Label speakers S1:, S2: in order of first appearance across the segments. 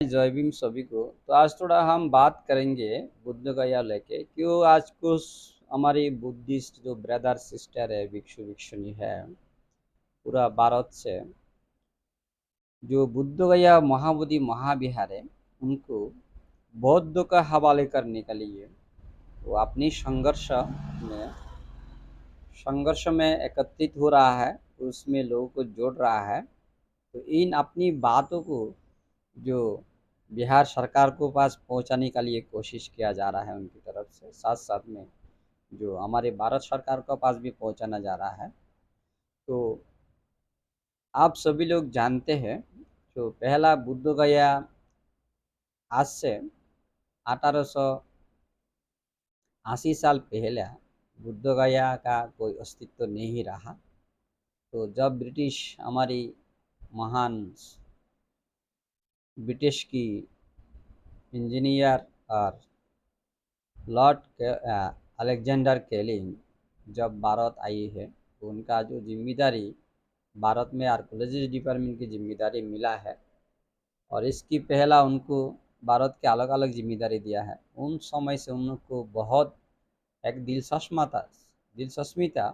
S1: जय भीम सभी को। तो आज थोड़ा हम बात करेंगे बुद्ध गया लेके। क्यों आज कुछ हमारी बुद्धिस्ट जो ब्रदर सिस्टर है, भिक्षु भिक्षुनी है पूरा भारत से, जो बुद्ध गया महाबोधि महाविहार है, उनको बौद्ध का हवाले करने के लिए वो अपनी संघर्ष में एकत्रित हो रहा है, उसमें लोगों को जोड़ रहा है। तो इन अपनी बातों को जो बिहार सरकार को पास पहुंचाने के लिए कोशिश किया जा रहा है उनकी तरफ से, साथ साथ में जो हमारे भारत सरकार के पास भी पहुंचाना जा रहा है। तो आप सभी लोग जानते हैं, जो पहला बुद्ध गया आज से 1880 साल पहले बुद्ध गया का कोई अस्तित्व नहीं रहा। तो जब ब्रिटिश हमारी महान ब्रिटिश की इंजीनियर और लॉर्ड अलेक्जेंडर केलिंग जब भारत आई है, तो उनका जो जिम्मेदारी भारत में आर्कोलॉजी डिपार्टमेंट की जिम्मेदारी मिला है, और इसकी पहला उनको भारत के अलग अलग जिम्मेदारी दिया है। उन समय से उनको बहुत एक दिलचस्पी था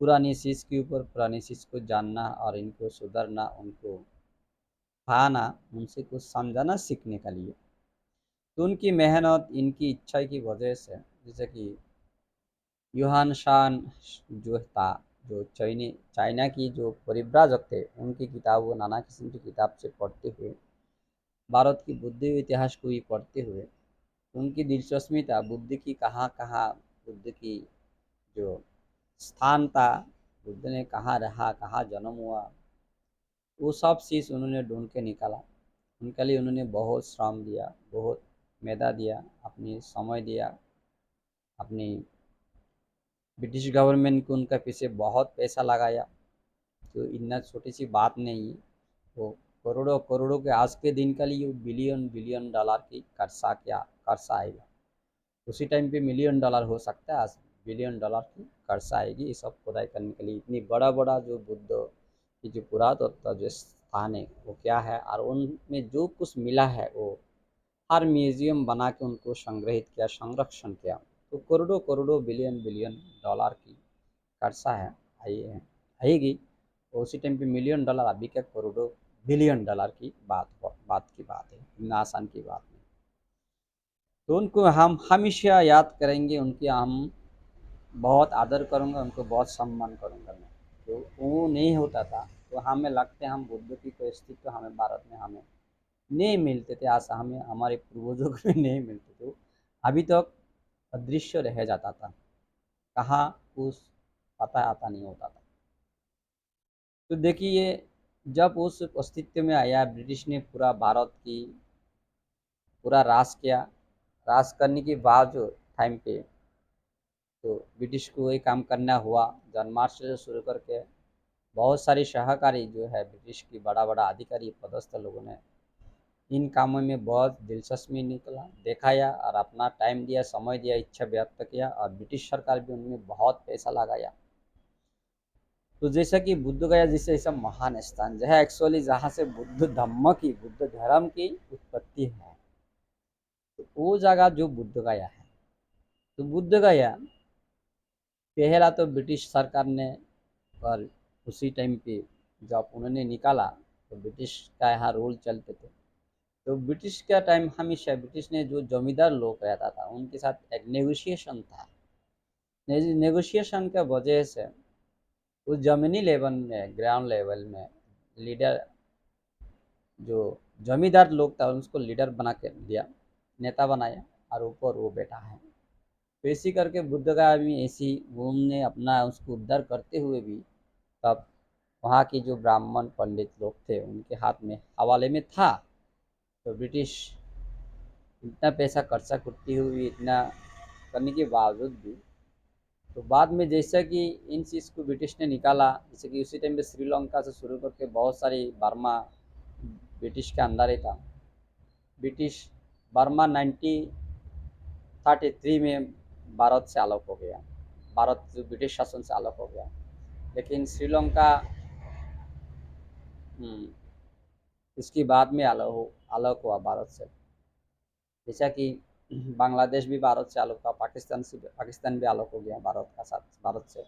S1: पुरानी चीज़ के ऊपर, पुरानी चीज़ को जानना और इनको सुधरना, उनको पाना, उनसे कुछ समझाना सीखने के लिए। तो उनकी मेहनत, इनकी इच्छा की वजह से, जैसे कि यूहान शान जो था, जो चाइना की जो परिव्राजक थे, उनकी किताब, वो नाना किस्म की किताब से पढ़ते हुए, भारत की बुद्ध इतिहास को भी पढ़ते हुए, उनकी दिलचस्पी था बुद्ध की कहाँ कहाँ, बुद्ध की जो स्थान था, बुद्ध ने कहाँ रहा, कहाँ जन्म हुआ, वो सब चीज़ उन्होंने ढूंढ के निकाला। उनके लिए उन्होंने बहुत श्रम दिया, बहुत मेहनत दिया, अपनी समय दिया, अपनी ब्रिटिश गवर्नमेंट को उनका पीछे बहुत पैसा लगाया। तो इतना छोटी सी बात नहीं है, वो करोड़ों करोड़ों के आज के दिन के लिए बिलियन बिलियन डॉलर की कर्जा आएगा। उसी टाइम पे मिलियन डॉलर हो सकता है, आज बिलियन डॉलर की कर्जा आएगी ये सब खुदाई करने के लिए। इतनी बड़ा बड़ा जो बुद्ध की जो पुरातत्व जो स्थान है वो क्या है, और उनमें जो कुछ मिला है वो हर म्यूजियम बना के उनको संग्रहित किया, संरक्षण किया। तो करोड़ों करोड़ों बिलियन बिलियन डॉलर की कर्जा है, आएगी। तो उसी टाइम पे मिलियन डॉलर, अभी क्या करोड़ों बिलियन डॉलर की बात है, इतना आसान की बात नहीं। तो उनको हम हमेशा याद करेंगे, उनकी हम बहुत आदर करूँगा, उनको बहुत सम्मान करूँगा मैं। तो वो नहीं होता था तो हमें लगते हम बुद्ध की कोई अस्तित्व हमें भारत में हमें नहीं मिलते थे, आज हमें हमारे पूर्वजों को भी नहीं मिलते थे, अभी तक अदृश्य रह जाता था, कहाँ उस पता आता नहीं होता था। तो देखिए, जब उस अस्तित्व में आया, ब्रिटिश ने पूरा भारत की पूरा राज किया। राज करने के बाद जो टाइम पे, तो ब्रिटिश को वही काम करना हुआ। जन्मार्च से शुरू करके बहुत सारी सहकारी जो है ब्रिटिश की बड़ा बड़ा अधिकारी पदस्थ लोगों ने इन कामों में बहुत दिलचस्पी निकला दिखाया और अपना टाइम दिया, समय दिया, इच्छा व्यक्त किया, और ब्रिटिश सरकार भी उनमें बहुत पैसा लगाया। तो जैसा कि बुद्ध गया जैसे ऐसा महान स्थान जहाँ एक्चुअली जहाँ से बुद्ध धर्म की उत्पत्ति है, तो वो जगह जो बुद्ध गया है। तो बुद्ध गया पहला तो ब्रिटिश सरकार ने, और उसी टाइम पे जब उन्होंने निकाला, तो ब्रिटिश का यहाँ रूल चलते थे। तो ब्रिटिश का टाइम हमेशा ब्रिटिश ने जो जमींदार लोग रहता था उनके साथ एक नेगोशिएशन था। नेगोशिएशन के वजह से उस जमीनी लेवल में, ग्राउंड लेवल में लीडर, जो जमींदार लोग था उसको लीडर बना के दिया, नेता बनाया, और ऊपर वो बैठा है। तो इसी करके बुद्ध का भी ऐसी घूमने अपना उसको उद्धार करते हुए भी, तब वहाँ के जो ब्राह्मण पंडित लोग थे उनके हाथ में हवाले में था। तो ब्रिटिश इतना पैसा खर्चा करती हुई, इतना करने के बावजूद भी, तो बाद में जैसा कि इन चीज़ को ब्रिटिश ने निकाला, जैसे कि उसी टाइम पे श्रीलंका से शुरू करके बहुत सारी, बर्मा ब्रिटिश के अंदर ही था। ब्रिटिश बर्मा 1933 में भारत से अलग हो गया, भारत जो ब्रिटिश शासन से अलग हो गया। लेकिन श्रीलंका इसकी बाद में अलग अलग हुआ भारत से। जैसा कि बांग्लादेश भी भारत से अलग हुआ, पाकिस्तान भी अलग हो गया भारत का साथ, भारत से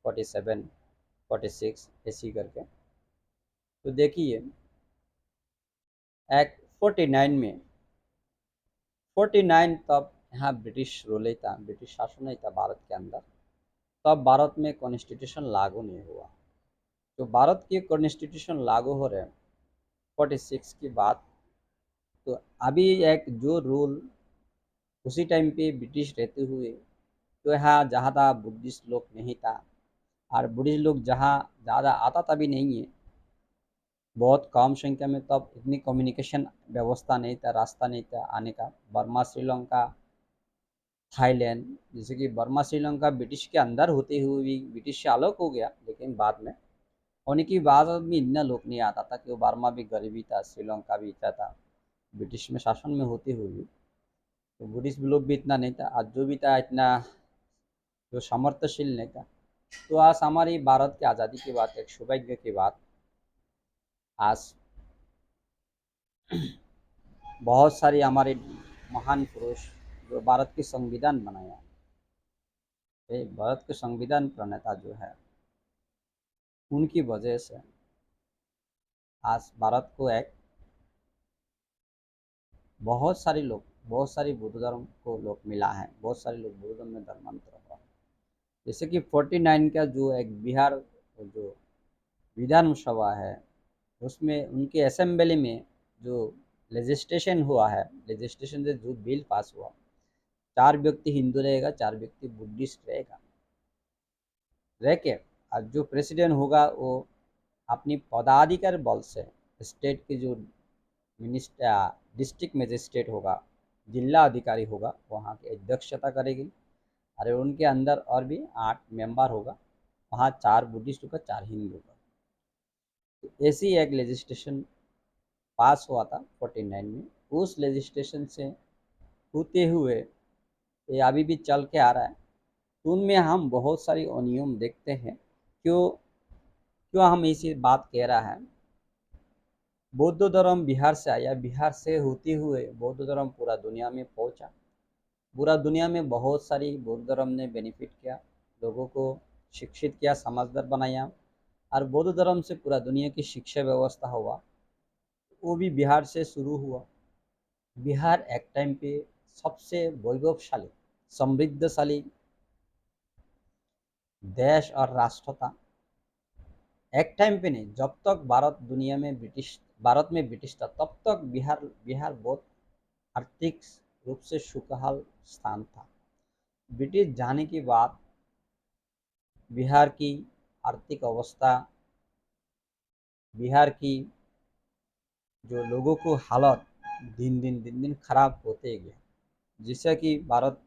S1: 47 46 ऐसी करके। तो देखिए एक 49 में, 49 तब यहाँ ब्रिटिश रूल ही था, ब्रिटिश शासन ही था भारत के अंदर। तब भारत में कॉन्स्टिट्यूशन लागू नहीं हुआ। तो भारत की कॉन्स्टिट्यूशन लागू हो रहे हैं 46 की बात। तो अभी एक जो रूल उसी टाइम पे ब्रिटिश रहते हुए, तो यहाँ ज़्यादा बुद्धिस्ट लोग नहीं था, और बुद्धिस्ट लोग जहाँ ज़्यादा आता था भी नहीं है, बहुत कम संख्या में। तब इतनी कम्युनिकेशन व्यवस्था नहीं था, रास्ता नहीं था आने का। बर्मा, श्रीलंका, थाईलैंड, जैसे कि बर्मा श्रीलंका ब्रिटिश के अंदर होते हुए भी ब्रिटिश से अलग हो गया, लेकिन बाद में होने की बाद में इतना लोग नहीं आता था कि वो बर्मा भी गरीबी था, श्रीलंका भी इतना था ब्रिटिश में शासन में होते हुए भी। तो बुद्धिस्ट लोग भी इतना नहीं था, आज जो भी था इतना जो सामर्थ्यशील नहीं था। तो आज हमारी भारत की आज़ादी की बात, एक सौभाग्य की बात, आज बहुत सारी हमारे महान पुरुष जो भारत की संविधान बनाया, ये भारत के संविधान प्रणेता जो है, उनकी वजह से आज भारत को एक बहुत सारे लोग, बहुत सारी बुद्ध धर्म को लोग मिला है, बहुत सारे लोग बुद्ध धर्म में धर्मांतर हुआ। जैसे कि 49 का जो एक बिहार जो विधानसभा है, उसमें उनके असेंबली में जो लेजिस्लेशन हुआ है, लेजिस्लेशन से जो बिल पास हुआ, 4 व्यक्ति हिंदू रहेगा, 4 व्यक्ति बुद्धिस्ट रहेगा, रह के और जो प्रेसिडेंट होगा वो अपनी पदाधिकार बल से स्टेट के जो मिनिस्टर, डिस्ट्रिक्ट मजिस्ट्रेट होगा, जिला अधिकारी होगा, वहाँ की अध्यक्षता करेगी। और उनके अंदर और भी 8 मेंबर होगा, वहाँ 4 बुद्धिस्ट होगा, 4 हिंदू होगा। तो ऐसी एक लेजिस्लेशन पास हुआ था 49 में। उस लेजिस्लेशन से होते हुए ये अभी भी चल के आ रहा है। तो उनमें हम बहुत सारी अनियम देखते हैं। क्यों क्यों हम इसी बात कह रहा है, बौद्ध धर्म बिहार से आया, बिहार से होते हुए बौद्ध धर्म पूरा दुनिया में पहुंचा। पूरा दुनिया में बहुत सारी बौद्ध धर्म ने बेनिफिट किया, लोगों को शिक्षित किया, समझदार बनाया। और बौद्ध धर्म से पूरा दुनिया की शिक्षा व्यवस्था हुआ, वो भी बिहार से शुरू हुआ। बिहार एक टाइम पे सबसे वैभवशाली, समृद्धशाली देश और राष्ट्र था। एक टाइम पे नहीं, जब तक भारत में ब्रिटिश था, तब तक बिहार बिहार बहुत आर्थिक रूप से खुशहाल स्थान था। ब्रिटिश जाने के बाद बिहार की आर्थिक अवस्था, बिहार की जो लोगों को हालत दिन दिन खराब होते गया। जिससे कि भारत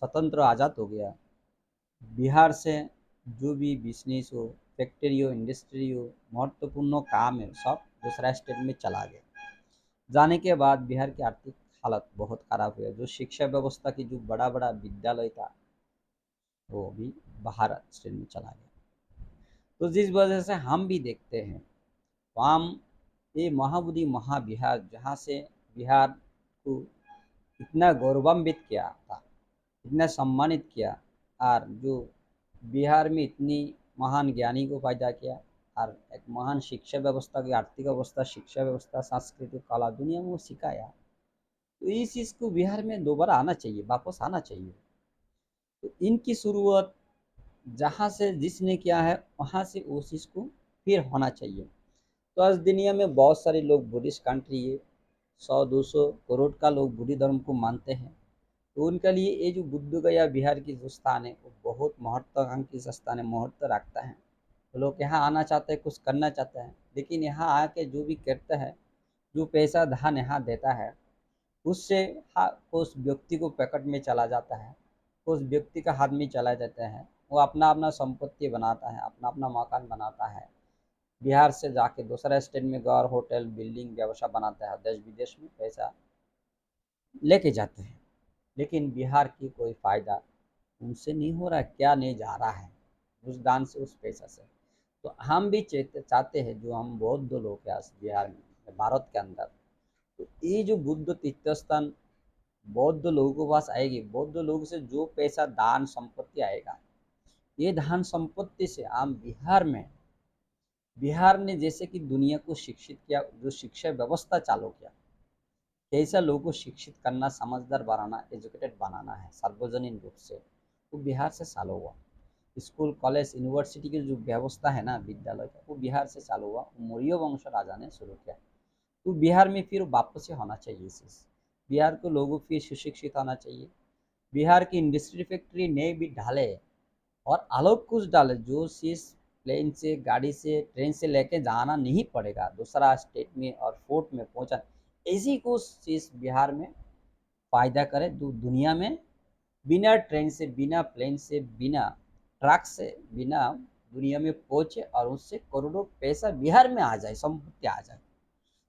S1: स्वतंत्र आज़ाद हो गया, बिहार से जो भी बिजनेस हो, फैक्ट्री हो, इंडस्ट्री हो, महत्वपूर्ण काम है, सब दूसरा स्टेट में चला गया। जाने के बाद बिहार की आर्थिक हालत बहुत खराब हुई। जो शिक्षा व्यवस्था की जो बड़ा बड़ा विद्यालय था, वो भी बाहर स्टेट में चला गया। तो जिस वजह से हम भी देखते हैं, तो हम ये महाबोधि महाबिहार, जहाँ से बिहार को इतना गौरवान्वित किया था, इतना सम्मानित किया, और जो बिहार में इतनी महान ज्ञानी को पैदा किया, और एक महान शिक्षा व्यवस्था की, आर्थिक अवस्था, शिक्षा व्यवस्था, सांस्कृतिक कला दुनिया में वो सिखाया। तो इस चीज़ को बिहार में दोबारा आना चाहिए, वापस आना चाहिए। तो इनकी शुरुआत जहाँ से जिसने किया है, वहाँ से उस चीज़ को फिर होना चाहिए। तो आज दुनिया में बहुत सारे लोग बुद्धिस्ट कंट्री है, 100 200 करोड़ का लोग बुद्ध धर्म को मानते हैं। तो उनके लिए ये जो बुद्ध गया बिहार की जो स्थान है, वो बहुत महत्वाकांक्षी स्थान है, महत्व रखता है। तो लोग यहाँ आना चाहते हैं, कुछ करना चाहते हैं, लेकिन यहाँ आके जो भी करता है, जो पैसा धन यहाँ देता है, उससे उस व्यक्ति को पैकेट में चला जाता है, उस व्यक्ति का हाथ में चला जाता है। वो अपना अपना संपत्ति बनाता है, अपना अपना मकान बनाता है, बिहार से जाके दूसरा स्टेट में घर, होटल, बिल्डिंग, व्यवसाय बनाता है, देश विदेश में पैसा लेके जाते हैं। लेकिन बिहार की कोई फ़ायदा उनसे नहीं हो रहा है, क्या नहीं जा रहा है उस दान से, उस पैसा से। तो हम भी चाहते हैं, जो हम बौद्ध लोग हैं बिहार में, भारत के अंदर, तो ये जो बुद्ध तीर्थ स्थान बौद्ध लोगों के पास आएगी, बौद्ध लोगों से जो पैसा दान संपत्ति आएगा, ये दान संपत्ति से आम बिहार ने जैसे कि दुनिया को शिक्षित किया, जो शिक्षा व्यवस्था चालू किया, कैसा लोगों को शिक्षित करना, समझदार बनाना, एजुकेटेड बनाना है सार्वजनिक रूप से, वो बिहार से चालू हुआ। स्कूल कॉलेज यूनिवर्सिटी की जो व्यवस्था है ना विद्यालय का, वो बिहार से चालू हुआ, मौर्य वंश राजा ने शुरू किया। तो बिहार में फिर वापस से होना चाहिए इस चीज़। बिहार को लोगों फिर सुशिक्षित होना चाहिए। बिहार की इंडस्ट्री फैक्ट्री नए भी डाले और अलग कुछ डाले, जो चीज़ प्लेन से, गाड़ी से, ट्रेन से लेके जाना नहीं पड़ेगा दूसरा स्टेट में और फोर्ट में पहुंचा, ऐसी कुछ चीज़ बिहार में फायदा करे दुनिया में। बिना ट्रेन से, बिना प्लेन से, बिना ट्रक से, बिना दुनिया में पहुंचे और उससे करोड़ों पैसा बिहार में आ जाए, संपत्ति आ जाए।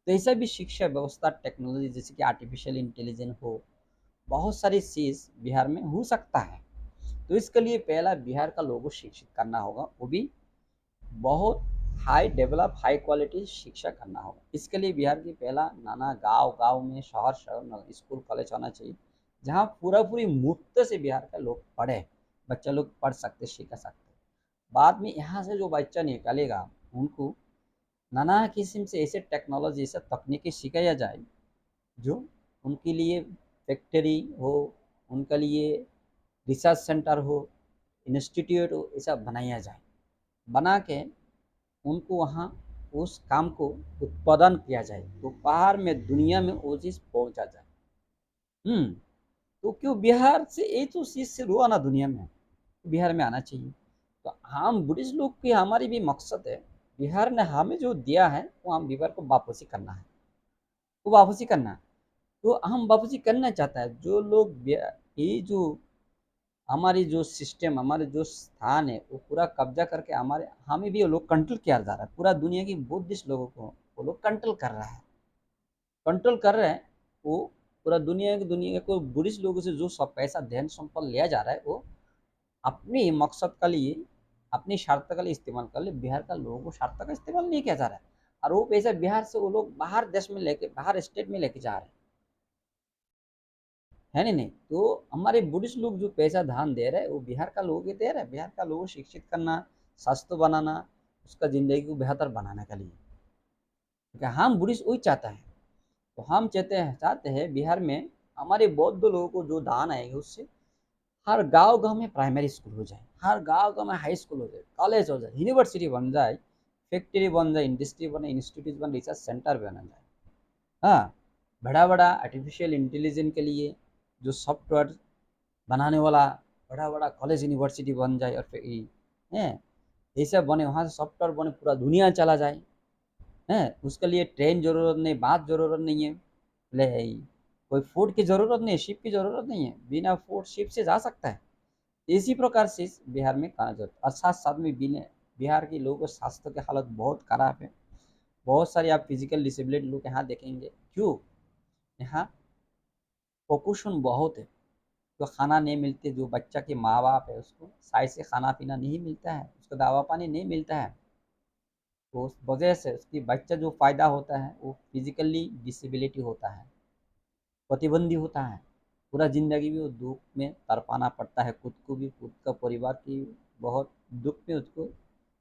S1: तो ऐसा भी शिक्षा व्यवस्था, टेक्नोलॉजी जैसे कि आर्टिफिशियल इंटेलिजेंस हो, बहुत सारी चीज़ बिहार में हो सकता है। तो इसके लिए पहला बिहार का लोगों को शिक्षित करना होगा, वो भी बहुत हाई डेवलप, हाई क्वालिटी शिक्षा करना होगा। इसके लिए बिहार की पहला नाना गांव गांव में, शहर शहर में स्कूल कॉलेज होना चाहिए, जहाँ पूरा पूरी मुफ्त से बिहार के लोग पढ़े, बच्चे लोग पढ़ सकते, सीख सकते। बाद में यहाँ से जो बच्चा निकलेगा, उनको नाना किस्म से ऐसे टेक्नोलॉजी, ऐसे तकनीकी सिखाया जाए जो उनके लिए फैक्ट्री हो, उनके लिए रिसर्च सेंटर हो, इंस्टीट्यूट हो, ऐसा बनाया जाए। बना के उनको वहाँ उस काम को उत्पादन किया जाए, तो बाहर में दुनिया में वो चीज़ पहुँचा जाए। तो क्यों बिहार से ये तो चीज़ से हुआ ना दुनिया में, बिहार में आना चाहिए। तो हम बुद्धिस्ट लोग की हमारी भी मकसद है, बिहार ने हमें जो दिया है वो हम बिहार को वापसी करना है, वो वापसी करना है। तो हम वापसी करना चाहता है जो लोग ये जो हमारी जो सिस्टम, हमारे जो स्थान है वो पूरा कब्जा करके हमारे हमें भी वो लोग कंट्रोल किया जा रहा है, पूरा दुनिया की बुद्धिस्ट लोगों को वो लोग कंट्रोल कर रहा है, कंट्रोल कर रहे हैं। वो पूरा दुनिया को बुद्धिस्ट लोगों से जो सब पैसा धन संपत्ति लिया जा रहा है, वो अपने मकसद के लिए, अपनी स्वार्थ के लिए इस्तेमाल कर ले। बिहार का लोगों को स्वार्थ का इस्तेमाल नहीं किया जा रहा है, और वो पैसा बिहार से वो लोग बाहर देश में लेके, बाहर स्टेट में लेके जा रहे हैं, है नहीं। तो हमारे बुद्धिस्ट लोग जो पैसा दान दे रहे हैं, वो बिहार का लोग ही दे रहे हैं, बिहार का लोगों को शिक्षित करना, स्वास्थ्य बनाना, उसका जिंदगी को बेहतर बनाने के लिए। क्योंकि हम बुद्धिस्ट वही चाहता है। तो हम चाहते हैं बिहार में हमारे बौद्ध लोगों को जो दान आएगा उससे हर गांव गांव में प्राइमरी स्कूल हो जाए, हर गांव गांव में हाई स्कूल हो जाए, कॉलेज हो जाए, यूनिवर्सिटी बन जाए, फैक्ट्री बन जाए, इंडस्ट्री बने, इंस्टीट्यूट बने, रिसर्च सेंटर बना जाए। हाँ, बड़ा बड़ा आर्टिफिशियल इंटेलिजेंस के लिए जो सॉफ्टवेयर बनाने वाला बड़ा बड़ा कॉलेज यूनिवर्सिटी बन जाए, और फिर हैं ऐसे बने, वहाँ से सॉफ्टवेयर बने, पूरा दुनिया चला जाए। हैं उसके लिए ट्रेन जरूरत नहीं, बात जरूरत नहीं है, ले कोई फूड की जरूरत नहीं है, शिप की जरूरत नहीं है, बिना फूड शिप से जा सकता है। इसी प्रकार से बिहार में कहा जाता है। और साथ साथ में बिहार के लोगों के स्वास्थ्य की हालत बहुत खराब है। बहुत सारे आप फिजिकल डिसेबिलिटी लोग यहाँ देखेंगे। क्यों? यहाँ कुपोषण बहुत है, तो खाना नहीं मिलते, जो बच्चा के माँ बाप है उसको सही से खाना पीना नहीं मिलता है, उसको दवा पानी नहीं मिलता है। तो उस वजह से उसकी बच्चा जो फायदा होता है वो फिजिकली डिसेबिलिटी होता है, प्रतिबंधी होता है। पूरा जिंदगी भी वो दुख में तड़पाना पड़ता है, खुद को भी, खुद का परिवार की बहुत दुख में उसको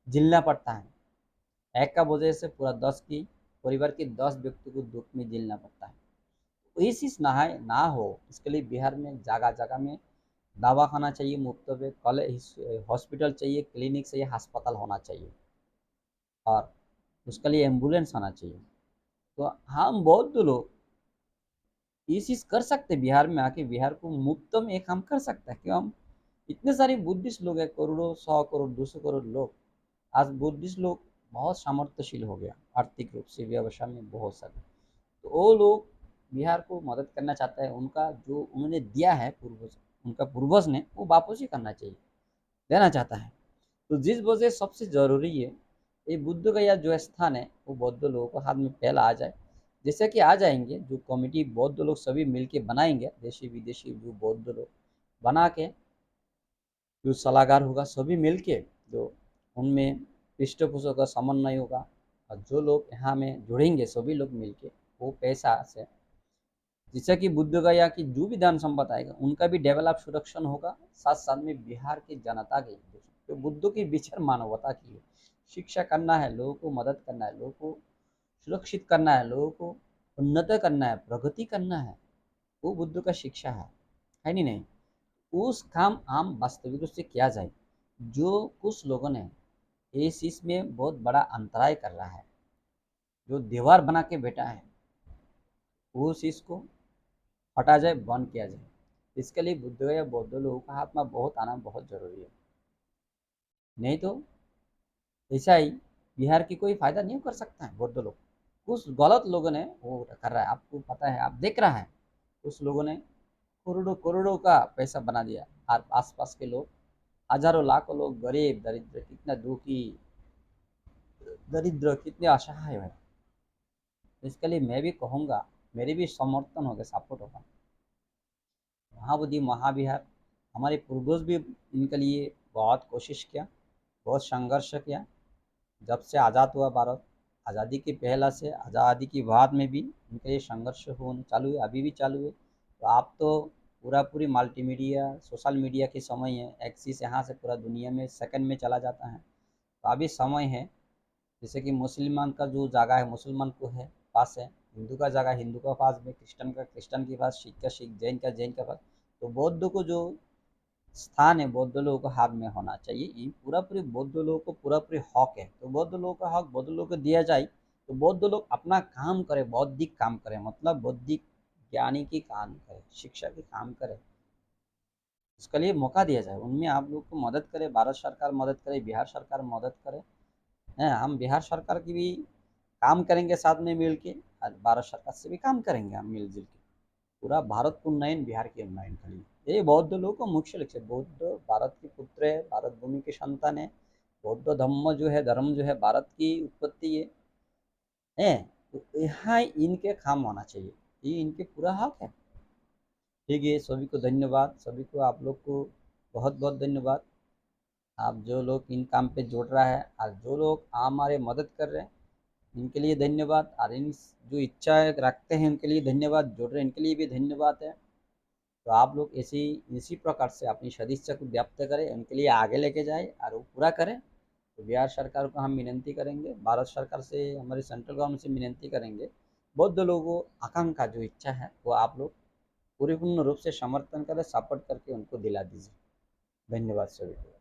S1: झेलना पड़ता है। एक का वजह से पूरा 10 की परिवार के 10 व्यक्ति को दुख में झेलना पड़ता है। तो ये चीज़ ना हो, इसके लिए बिहार में जगह जगह में दवा खाना चाहिए मुफ्त में, कॉलेज, हॉस्पिटल चाहिए, क्लिनिक चाहिए, अस्पताल होना चाहिए, और उसके लिए एम्बुलेंस आना चाहिए। तो हम बहुत लोग ये चीज़ कर सकते हैं, बिहार में आके बिहार को मुफ्त में एक हम कर सकते हैं। क्यों? हम इतने सारे बुद्धिस्ट लोग हैं, करोड़ों, 100 करोड़, 200 करोड़ लोग। आज बुद्धिस्ट लोग बहुत सामर्थ्यशील हो गया, आर्थिक रूप से, व्यवसाय में बहुत सारे। तो वो लोग बिहार को मदद करना चाहता है, उनका जो उन्होंने दिया है पूर्वज, उनका पूर्वज ने, वो वापस ही करना चाहिए, देना चाहता है। तो जिस वजह सबसे ज़रूरी है, ये बुद्ध का यह जो स्थान है वो बौद्ध लोगों को हाथ में पहला आ जाए। जैसे कि आ जाएंगे, जो कमेटी बौद्ध लोग सभी मिलके बनाएंगे, देशी विदेशी जो बौद्ध लोग बना के, जो सलाहकार होगा सभी मिलके, जो उनमें पृष्ठपोषक का समन्वय होगा, और जो लोग यहाँ में जुड़ेंगे सभी लोग मिलके, वो पैसा से जिससे कि बुद्ध गया की जो भी धन संपत्ति आएगा उनका भी डेवलप सुरक्षण होगा। साथ साथ में बिहार की जनता की जो बुद्ध की विचार मानवता की है, शिक्षा करना है, लोगों को मदद करना है, लोगों को सुरक्षित करना है, लोगों को उन्नत करना है, प्रगति करना है, वो बुद्ध का शिक्षा है नहीं नहीं। उस काम आम वास्तविक रूप से किया जाए। जो कुछ लोगों ने इस चीज में बहुत बड़ा अंतराय कर रहा है, जो दीवार बना के बैठा है, वो चीज को हटा जाए, बंद किया जाए। इसके लिए बुद्ध या बौद्ध लोगों का हाथ में बहुत आना बहुत जरूरी है। नहीं तो ऐसा ही बिहार की कोई फायदा नहीं कर सकता है बौद्ध लोग। कुछ गलत लोगों ने वो कर रहा है, आपको पता है, आप देख रहा है, कुछ लोगों ने करोड़ों करोड़ों का पैसा बना दिया। और आसपास के लोग, हजारों लाखों लोग, गरीब दरिद्र, कितना दुखी, दरिद्र कितने असहाय है। इसके लिए मैं भी कहूँगा, मेरी भी समर्थन होगा, सपोर्ट होगा। महाबोधि महाविहार, हमारे पूर्वज भी इनके लिए बहुत कोशिश किया, बहुत संघर्ष किया। जब से आज़ाद हुआ भारत, आज़ादी के पहला से आज़ादी की बाद में भी इनके लिए संघर्ष होना चालू है, अभी भी चालू है। तो आप तो पूरा पूरी मल्टीमीडिया सोशल मीडिया के समय है, एक्सिस यहाँ से पूरा दुनिया में सेकंड में चला जाता है। तो अभी समय है, जैसे कि मुसलमान का जो जगह है मुसलमान को है पास है, हिंदू का जगह हिंदू का पास में, क्रिश्चियन का क्रिश्चियन के पास, सिख का सिख, जैन का जैन का पास। तो बौद्ध को जो स्थान है बौद्ध लोगों को हाथ में होना चाहिए। ये पूरा पूरी बौद्ध लोगों को पूरा पूरी हक है, तो बौद्ध लोगों का हक बौद्ध लोगों को दिया जाए। तो बौद्ध लोग अपना काम करे, बौद्धिक काम करे, मतलब बौद्धिक ज्ञानी की काम करे, शिक्षा की काम करे, उसके लिए मौका दिया जाए। उनमें आप लोग को मदद करे, भारत सरकार मदद करे, बिहार सरकार मदद करे। हैं, हम बिहार सरकार की भी काम करेंगे साथ में मिल के, और भारत सरकार से भी काम करेंगे हम मिलजुल के। पूरा भारत को उन्नयन, बिहार के उन्नयन के लिए ये बौद्ध लोगों को मुख्य लक्ष्य। बौद्ध भारत के पुत्र है, भारत भूमि के संतान है। बौद्ध धर्म जो है, धर्म जो है भारत की उत्पत्ति है। तो यहाँ इनके काम होना चाहिए, ये इनके पूरा हक है। ठीक है, सभी को धन्यवाद, सभी को आप लोग को बहुत बहुत धन्यवाद। आप जो लोग इन काम पे जुड़ रहा है और जो लोग हमारे मदद कर रहे हैं, इनके लिए धन्यवाद। और इन जो इच्छा रखते हैं उनके लिए धन्यवाद, जुड़ रहे हैं इनके लिए भी धन्यवाद है। तो आप लोग ऐसी इसी प्रकार से अपनी सदिच्छा को व्याप्त करें, उनके लिए आगे लेके जाए और वो पूरा करें। तो बिहार सरकार को हम विनती करेंगे, भारत सरकार से, हमारी सेंट्रल गवर्नमेंट से विनती करेंगे, बौद्ध लोगों आकांक्षा जो इच्छा है वो आप लोग पूर्ण रूप से समर्थन करें, सपोर्ट करके उनको दिला दीजिए। धन्यवाद सभी को।